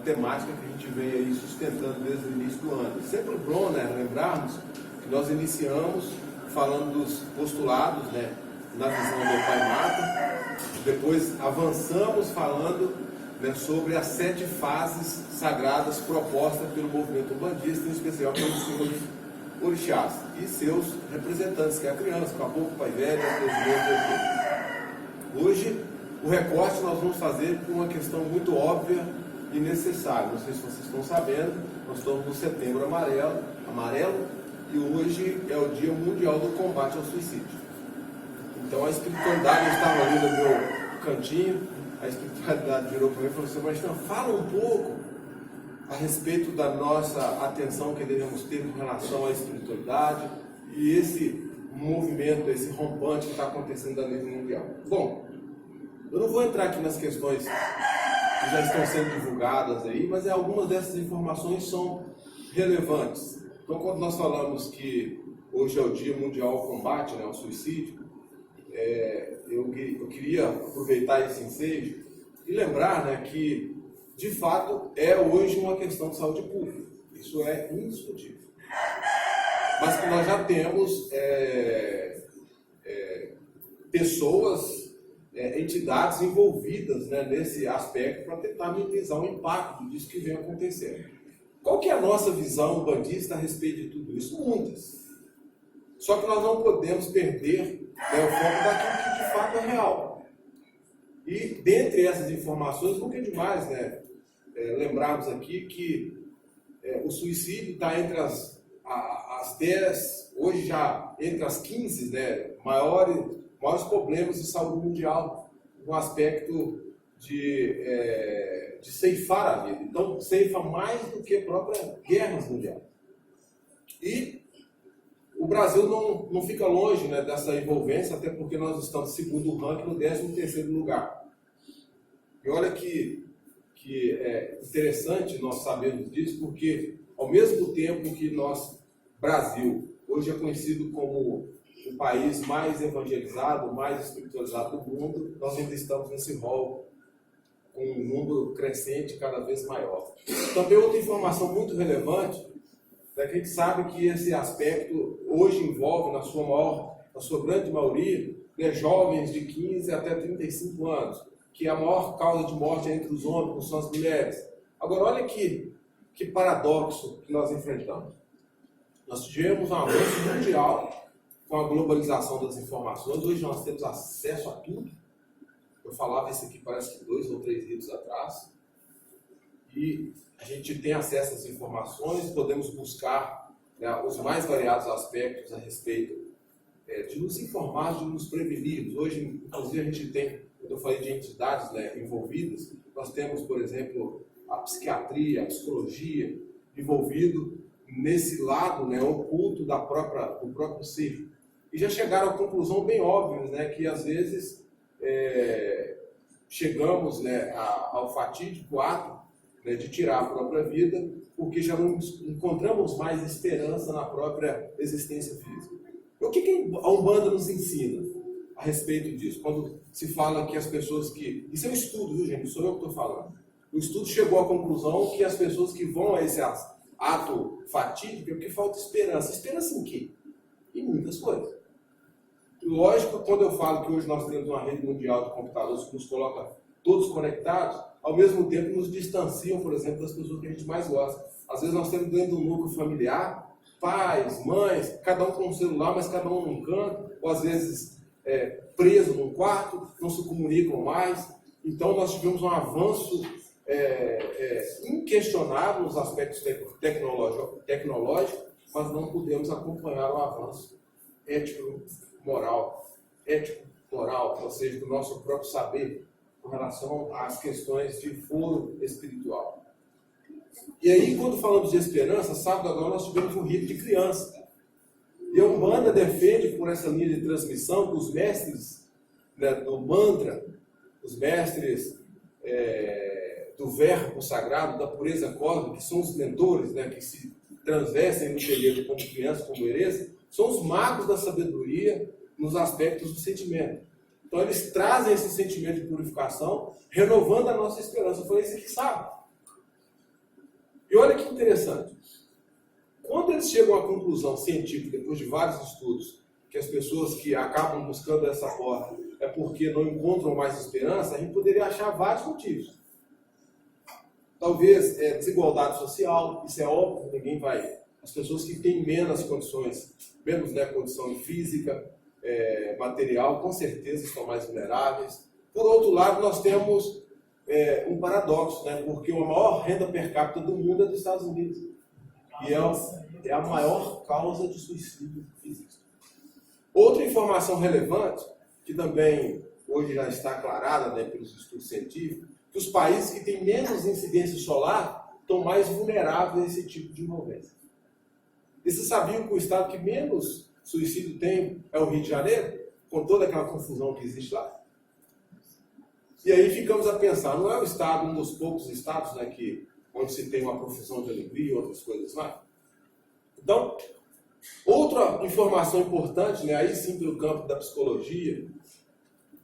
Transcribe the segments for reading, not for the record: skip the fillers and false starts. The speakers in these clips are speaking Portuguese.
temática que a gente vem aí sustentando desde o início do ano. Sempre bom, né, lembrarmos que nós iniciamos falando dos postulados, né, na visão do Pai Mata, depois avançamos falando, né, sobre as 7 fases sagradas propostas pelo movimento umbandista, em especial pelos senhores orixás e seus representantes, que é a criança, o caboclo, o pai velho, a presidente. Hoje, o recorte nós vamos fazer por uma questão muito óbvia e necessária. Não sei se vocês estão sabendo, nós estamos no Setembro Amarelo, e hoje é o Dia Mundial do Combate ao Suicídio. Então a espiritualidade, eu estava ali no meu cantinho, a espiritualidade virou para mim e falou assim: mas então, fala um pouco a respeito da nossa atenção que devemos ter em relação à espiritualidade e esse movimento, esse rompante que está acontecendo a nível mundial. Bom, eu não vou entrar aqui nas questões que já estão sendo divulgadas aí, mas algumas dessas informações são relevantes. Então, quando nós falamos que hoje é o Dia Mundial ao Combate, né, ao Suicídio, eu queria aproveitar esse ensejo e lembrar, né, que, de fato, é hoje uma questão de saúde pública. Isso é indiscutível. Mas que nós já temos pessoas, entidades envolvidas, né, nesse aspecto para tentar minimizar o impacto disso que vem acontecendo. Qual que é a nossa visão umbandista a respeito de tudo isso? Muitas. Só que nós não podemos perder, né, o foco daquilo que de fato é real. E dentre essas informações, nunca é demais, né, lembrarmos aqui que o suicídio está entre as 10, hoje já entre as 15, né, maiores problemas de saúde mundial, no aspecto de ceifar a vida. Então, ceifa mais do que próprias guerras mundiais. E o Brasil não fica longe, né, dessa envolvência, até porque nós estamos segundo o ranking no 13º lugar. E olha que é interessante nós sabermos disso, porque ao mesmo tempo que Brasil, hoje é conhecido como o país mais evangelizado, mais espiritualizado do mundo, nós ainda estamos nesse rol com um número crescente cada vez maior. Também outra informação muito relevante é que a gente sabe que esse aspecto hoje envolve, na sua grande maioria, né, jovens de 15 até 35 anos, que a maior causa de morte é entre os homens, não são as mulheres. Agora, olha que paradoxo que nós enfrentamos. Nós tivemos um avanço mundial com a globalização das informações. Hoje nós temos acesso a tudo. Eu falava isso aqui parece que 2 ou 3 anos atrás. E a gente tem acesso às informações, podemos buscar, né, os mais variados aspectos a respeito de nos informar, de nos prevenir. Hoje, inclusive, a gente tem, quando eu falei de entidades, né, envolvidas, nós temos, por exemplo, a psiquiatria, a psicologia envolvido nesse lado, né, oculto do próprio ser. E já chegaram à conclusão bem óbvia, né, que às vezes chegamos, né, ao fatídico ato, né, de tirar a própria vida, porque já não encontramos mais esperança na própria existência física. E o que a Umbanda nos ensina a respeito disso? Quando se fala que as pessoas que... Isso é um estudo, viu, gente? Não sou eu que estou falando. O estudo chegou à conclusão que as pessoas que vão a esse ato fatídico é porque falta esperança. Esperança em quê? Em muitas coisas. Lógico, quando eu falo que hoje nós temos uma rede mundial de computadores que nos coloca todos conectados, ao mesmo tempo nos distanciam, por exemplo, das pessoas que a gente mais gosta. Às vezes nós temos dentro do núcleo familiar, pais, mães, cada um com um celular, mas cada um num canto, ou às vezes preso num quarto, não se comunicam mais. Então nós tivemos um avanço inquestionável nos aspectos tecnológicos, mas não pudemos acompanhar o avanço ético-moral, ou seja, do nosso próprio saber, com relação às questões de foro espiritual. E aí, quando falamos de esperança, sábado agora nós tivemos um rito de criança. E a Umbanda defende, por essa linha de transmissão, que os mestres, né, do mantra, os mestres do verbo sagrado, da pureza cósmica, que são os mentores, né, que se transvestem no terreiro como criança, como herência, são os magos da sabedoria nos aspectos do sentimento. Então eles trazem esse sentimento de purificação, renovando a nossa esperança. Eu falei, isso aqui sabe. E olha que interessante. Quando eles chegam à conclusão científica, depois de vários estudos, que as pessoas que acabam buscando essa porta é porque não encontram mais esperança, a gente poderia achar vários motivos. Talvez desigualdade social, isso é óbvio, ninguém vai. As pessoas que têm menos condições, menos condição física, material, com certeza estão mais vulneráveis. Por outro lado, nós temos um paradoxo, porque a maior renda per capita do mundo é dos Estados Unidos. E é a maior causa de suicídio que existe. Outra informação relevante, que também hoje já está aclarada pelos estudos científicos, que os países que têm menos incidência solar estão mais vulneráveis a esse tipo de envolvência. E vocês sabiam que o estado que menos suicídio tem é o Rio de Janeiro? Com toda aquela confusão que existe lá? E aí ficamos a pensar, não é o estado, um dos poucos estados onde se tem uma profusão de alegria e outras coisas mais? Então, outra informação importante, aí sim pelo campo da psicologia,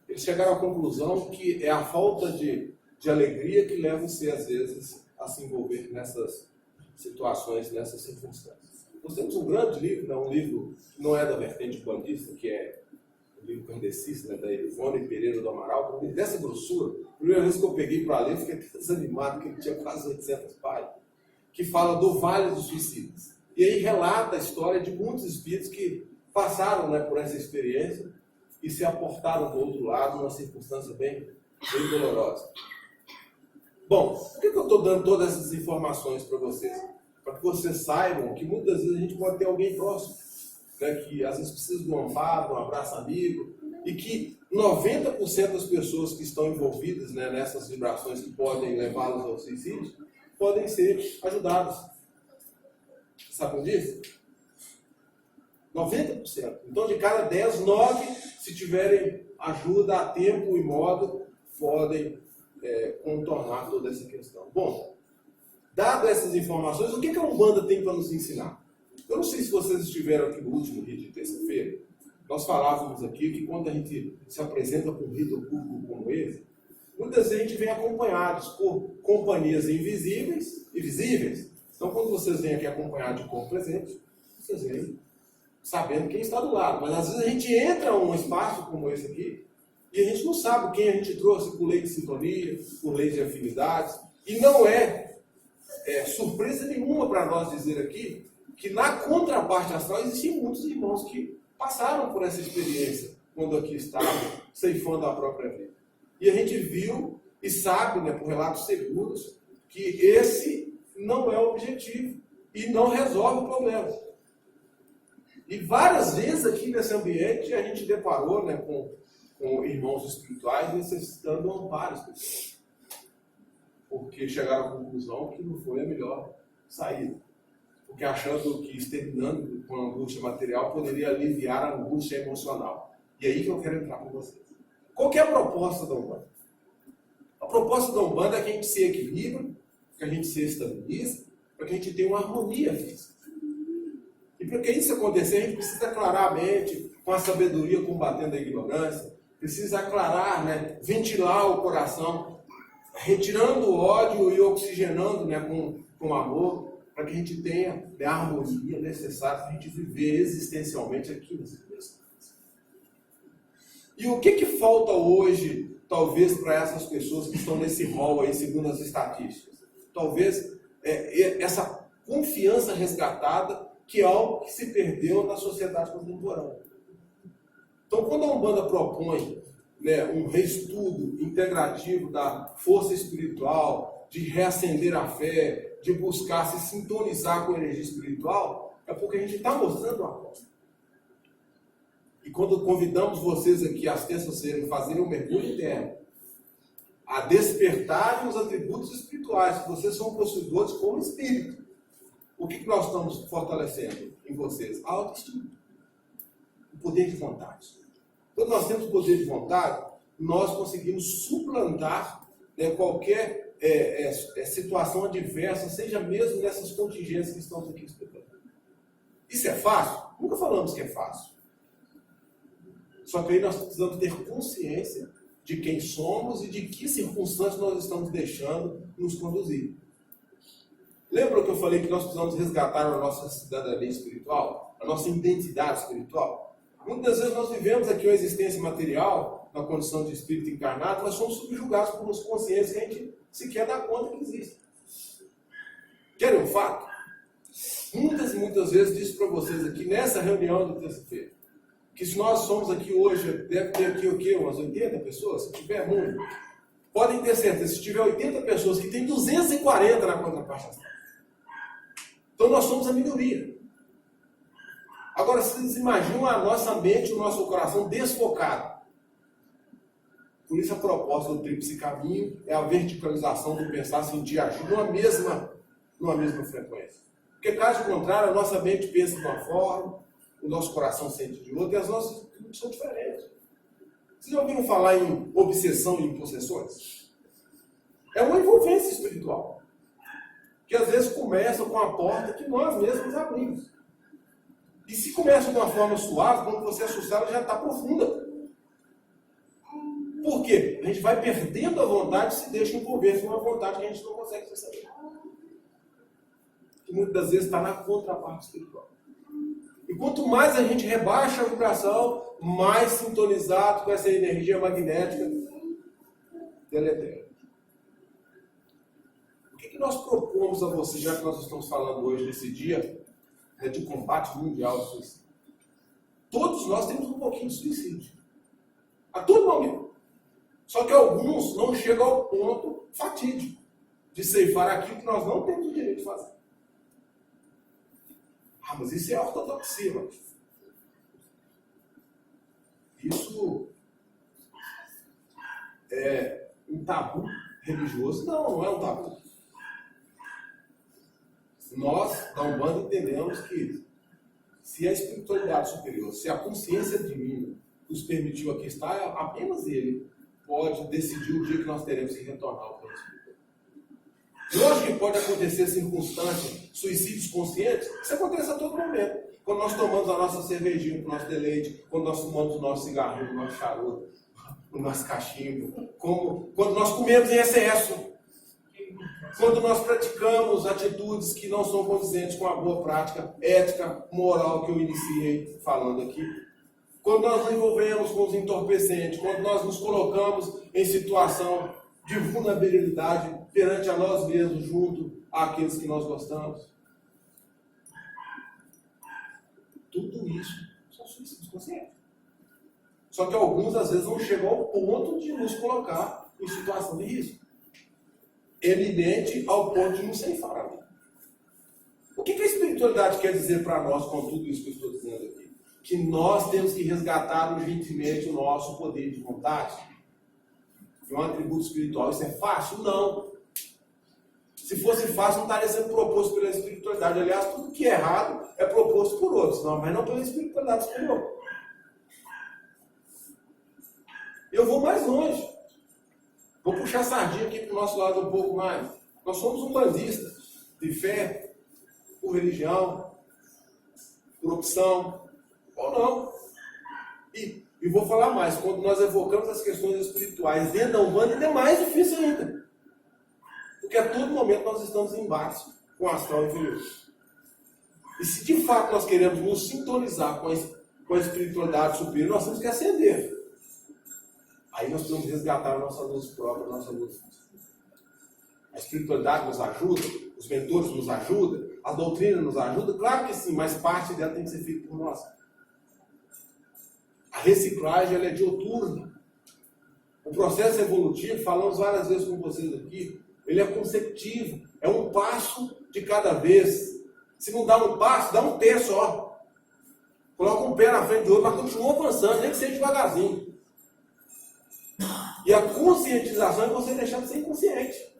eles chegaram à conclusão que é a falta de alegria que leva você, às vezes, a se envolver nessas situações, nessas circunstâncias. Nós temos um grande livro, um livro que não é da vertente bandista, que é o livro Kardecista, da Ivone Pereira do Amaral, um livro dessa grossura. A primeira vez que eu peguei para ler, fiquei desanimado, porque ele tinha quase 800 páginas, que fala do Vale dos Suicidas. E aí relata a história de muitos espíritos que passaram por essa experiência e se aportaram do outro lado, numa circunstância bem dolorosa. Bom, por que eu estou dando todas essas informações para vocês? Para que vocês saibam que muitas vezes a gente pode ter alguém próximo, que às vezes precisa de um amparo, um abraço amigo, e que 90% das pessoas que estão envolvidas nessas vibrações que podem levá-los ao suicídio, podem ser ajudadas. Sabem disso? 90%. Então, de cada 10, 9, se tiverem ajuda a tempo e modo, podem contornar toda essa questão. Bom, dado essas informações, o que a Umbanda tem para nos ensinar? Eu não sei se vocês estiveram aqui no último rito de terça-feira, nós falávamos aqui que quando a gente se apresenta para um rito público como esse, muitas vezes a gente vem acompanhados por companhias invisíveis e visíveis. Então, quando vocês vêm aqui acompanhados de corpo presente, vocês vêm sabendo quem está do lado. Mas às vezes a gente entra num espaço como esse aqui e a gente não sabe quem a gente trouxe por lei de sintonia, por lei de afinidades. E não é surpresa nenhuma para nós dizer aqui que na contraparte astral existem muitos irmãos que passaram por essa experiência quando aqui estavam, ceifando a própria vida. E a gente viu e sabe, por relatos seguros, que esse não é o objetivo e não resolve o problema. E várias vezes aqui nesse ambiente a gente deparou com irmãos espirituais necessitando de um amparo espiritual. Porque chegaram à conclusão que não foi a melhor saída. Porque achando que exterminando com a angústia material poderia aliviar a angústia emocional. E aí que eu quero entrar com vocês. Qual que é a proposta da Umbanda? A proposta da Umbanda é que a gente se equilibre, que a gente se estabilize, para que a gente tenha uma harmonia física. E para que isso acontecer, a gente precisa aclarar a mente, com a sabedoria combatendo a ignorância, precisa aclarar, ventilar o coração, retirando o ódio e oxigenando com amor, para que a gente tenha a harmonia necessária para a gente viver existencialmente aqui nesse universo. E o que falta hoje, talvez, para essas pessoas que estão nesse rol aí, segundo as estatísticas? Talvez essa confiança resgatada, que é algo que se perdeu na sociedade contemporânea. Então, quando a Umbanda propõe um reestudo integrativo da força espiritual, de reacender a fé, de buscar se sintonizar com a energia espiritual, é porque a gente está mostrando uma coisa. E quando convidamos vocês aqui às terças-feiras a fazerem um mergulho interno, a despertarem os atributos espirituais, que vocês são possuidores como espírito, o que nós estamos fortalecendo em vocês? A autoestima. O poder de vontade. Quando nós temos o poder de vontade, nós conseguimos suplantar qualquer situação adversa, seja mesmo nessas contingências que estamos aqui explicando. Isso é fácil? Nunca falamos que é fácil. Só que aí nós precisamos ter consciência de quem somos e de que circunstâncias nós estamos deixando nos conduzir. Lembra que eu falei que nós precisamos resgatar a nossa cidadania espiritual? A nossa identidade espiritual? Muitas vezes nós vivemos aqui uma existência material, na condição de espírito encarnado, nós somos subjugados por umas consciências que a gente sequer dá conta que existem. Querem um fato? Muitas e muitas vezes disse para vocês aqui, nessa reunião de terça-feira, que se nós somos aqui hoje, deve ter aqui o quê? Umas 80 pessoas? Se tiver muito, podem ter certeza, se tiver 80 pessoas, que tem 240 na contraparte astral. Então nós somos a minoria. Agora, vocês imaginam a nossa mente, o nosso coração desfocado. Por isso a proposta do tríplice caminho é a verticalização do pensar, sentir, agir numa mesma frequência. Porque caso contrário, a nossa mente pensa de uma forma, o nosso coração sente de outra, e as nossas atitudes são diferentes. Vocês já ouviram falar em obsessão e em possessões? É uma envolvência espiritual. Que às vezes começa com a porta que nós mesmos abrimos. E se começa de uma forma suave, quando você assustar, ela já está profunda. Por quê? A gente vai perdendo a vontade e se deixa envolver por uma vontade que a gente não consegue perceber. Que muitas das vezes está na contraparte espiritual. E quanto mais a gente rebaixa a vibração, mais sintonizado com essa energia magnética deletéria. O que nós propomos a você, já que nós estamos falando hoje nesse dia de combate mundial ao suicídio? Todos nós temos um pouquinho de suicídio. A todo momento. Só que alguns não chegam ao ponto fatídico de ceifar aquilo que nós não temos o direito de fazer. Ah, mas isso é ortodoxia, mano. Isso é um tabu religioso? Não, não é um tabu. Nós, da Umbanda, entendemos que se a espiritualidade superior, se a consciência divina nos permitiu aqui estar, apenas ele pode decidir o dia que nós teremos que retornar ao plano espiritual. Lógico que pode acontecer circunstâncias, suicídios conscientes, isso acontece a todo momento. Quando nós tomamos a nossa cervejinha para o nosso deleite, quando nós fumamos o nosso cigarrinho, o nosso charuto, o nosso cachimbo, quando nós comemos em excesso, quando nós praticamos atitudes que não são condizentes com a boa prática ética, moral que eu iniciei falando aqui, quando nós nos envolvemos com os entorpecentes, quando nós nos colocamos em situação de vulnerabilidade perante a nós mesmos, junto àqueles que nós gostamos. Tudo isso são suicídios conscientes. Só que alguns, às vezes, não chegam ao ponto de nos colocar em situação de risco. Evidente ao ponto de nos ceifar a vida. O que a espiritualidade quer dizer para nós com tudo isso que eu estou dizendo aqui? Que nós temos que resgatar urgentemente o nosso poder de vontade. É um atributo espiritual. Isso é fácil? Não. Se fosse fácil, não estaria sendo proposto pela espiritualidade. Aliás, tudo que é errado é proposto por outros, não, mas não pela espiritualidade superior. Eu vou mais longe. Vou puxar a sardinha aqui para o nosso lado um pouco mais. Nós somos umbandistas de fé, por religião, por opção, ou não. E vou falar mais, quando nós evocamos as questões espirituais dentro da Umbanda, ainda é mais difícil ainda. Porque a todo momento nós estamos em embate com o astral inferior. E se de fato nós queremos nos sintonizar com a espiritualidade superior, nós temos que ascender. Aí nós temos que resgatar a nossa luz própria, a nossa luz. A espiritualidade nos ajuda, os mentores nos ajudam, a doutrina nos ajuda, claro que sim, mas parte dela tem que ser feita por nós. A reciclagem ela é dioturna. O processo evolutivo, falamos várias vezes com vocês aqui, ele é consecutivo, é um passo de cada vez. Se não dá um passo, dá um pé só. Coloca um pé na frente do outro, mas continua avançando, nem que seja devagarzinho. E a conscientização é você deixar de ser inconsciente.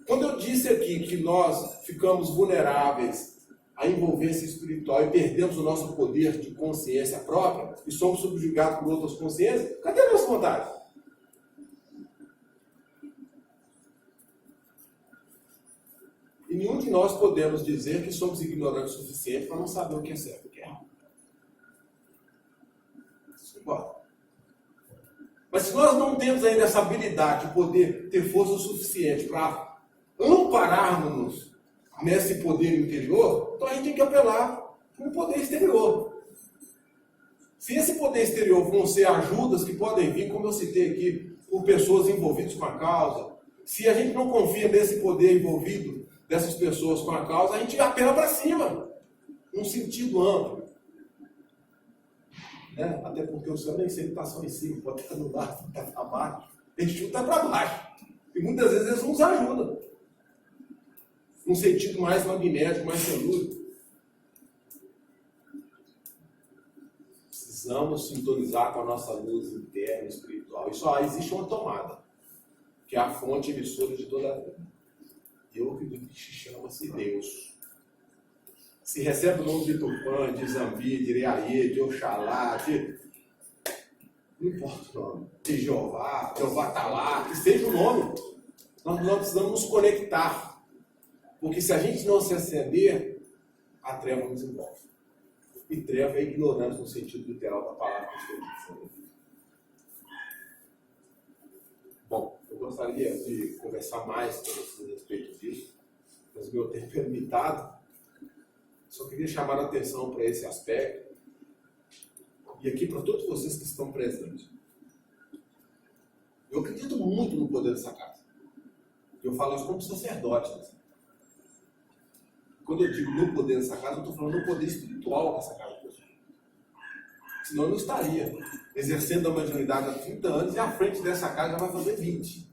Quando eu disse aqui que nós ficamos vulneráveis à envolvência espiritual e perdemos o nosso poder de consciência própria e somos subjugados por outras consciências, cadê a nossa vontade? E nenhum de nós podemos dizer que somos ignorantes o suficiente para não saber o que é certo e o que é errado. Isso importa. Mas se nós não temos ainda essa habilidade de poder ter força o suficiente para ampararmos nesse poder interior, então a gente tem que apelar para o poder exterior. Se esse poder exterior vão ser ajudas que podem vir, como eu citei aqui, por pessoas envolvidas com a causa, se a gente não confia nesse poder envolvido dessas pessoas com a causa, a gente apela para cima, num sentido amplo. Né? Até porque o céu nem sempre está só em cima, pode estar no lado, pode estar para baixo, ele chuta para baixo. E muitas vezes eles nos ajudam. Num sentido mais magnético, mais telúrico. Precisamos sintonizar com a nossa luz interna, espiritual. E só existe uma tomada, que é a fonte emissora de toda a vida. Eu acredito que chama-se Deus. Se recebe o nome de Tupã, de Zambi, de Ireaê, de Oxalá, não importa o nome, de Jeová está lá, que seja o nome, nós precisamos nos conectar. Porque se a gente não se acender, a treva nos envolve. E treva é ignorância no sentido literal da palavra que eu estou dizendo. Bom, eu gostaria de conversar mais com vocês a respeito disso, mas o meu tempo é limitado. Só queria chamar a atenção para esse aspecto. E aqui para todos vocês que estão presentes. Eu acredito muito no poder dessa casa. Eu falo isso como sacerdote. Quando eu digo no poder dessa casa, eu estou falando no poder espiritual dessa casa. Senão eu não estaria exercendo a mediunidade há 30 anos e à frente dessa casa já vai fazer 20.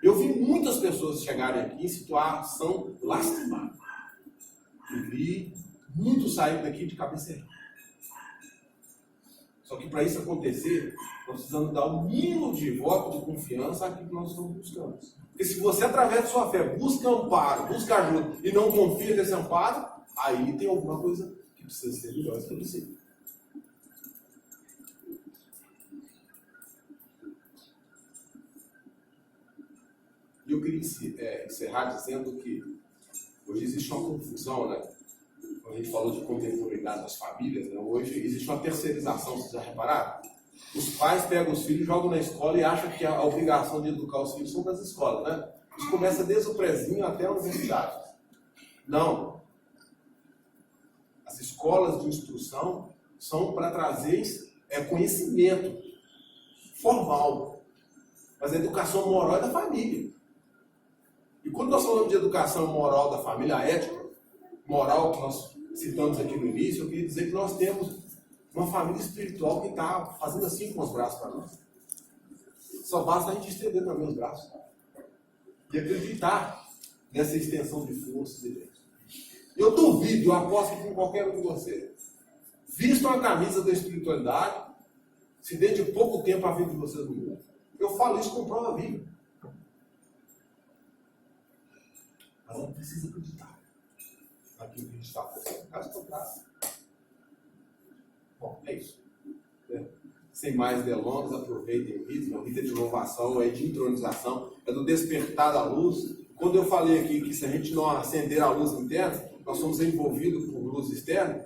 Eu vi muitas pessoas chegarem aqui em situação lastimada. Eu vi muitos saírem daqui de cabeça errada. Só que para isso acontecer, nós precisamos dar o mínimo de voto de confiança àquilo que nós estamos buscando. Porque se você, através de sua fé, busca amparo, busca ajuda e não confia nesse amparo, aí tem alguma coisa que precisa ser melhor estabelecida. E eu queria encerrar dizendo que hoje existe uma confusão, né? Quando a gente falou de contemporaneidade das famílias, né? Hoje existe uma terceirização, vocês já repararam? Os pais pegam os filhos, jogam na escola e acham que a obrigação de educar os filhos são das escolas, né? Isso começa desde o prezinho até a universidade. Não. As escolas de instrução são para trazer conhecimento formal. Mas a educação moral é da família. E quando nós falamos de educação moral da família, a ética moral que nós citamos aqui no início, eu queria dizer que nós temos uma família espiritual que está fazendo assim com os braços para nós. Só basta a gente estender também os braços. E acreditar nessa extensão de forças de Deus. Eu duvido, eu aposto com qualquer um de vocês. Vistam a camisa da espiritualidade, se dediquem pouco tempo à vida de vocês no mundo. Eu falo isso com prova viva. Mas não precisa acreditar naquilo que a gente está fazendo. Caso contrário. Bom, é isso. Sem mais delongas, aproveitem o rito. O rito é de inovação, é de intronização, é do despertar da luz. Quando eu falei aqui que se a gente não acender a luz interna, nós somos envolvidos por luz externa,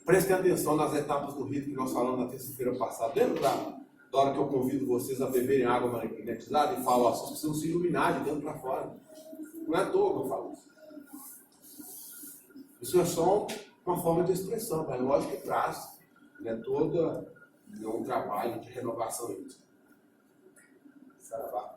prestem atenção nas etapas do rito que nós falamos na terça-feira passada. Lembra da hora que eu convido vocês a beberem água magnetizada e falo, vocês precisam se iluminar de dentro para fora. Não é à toa que eu falo isso. Isso é só uma forma de expressão, mas lógico que traz, né, todo um trabalho de renovação íntima. Saravá.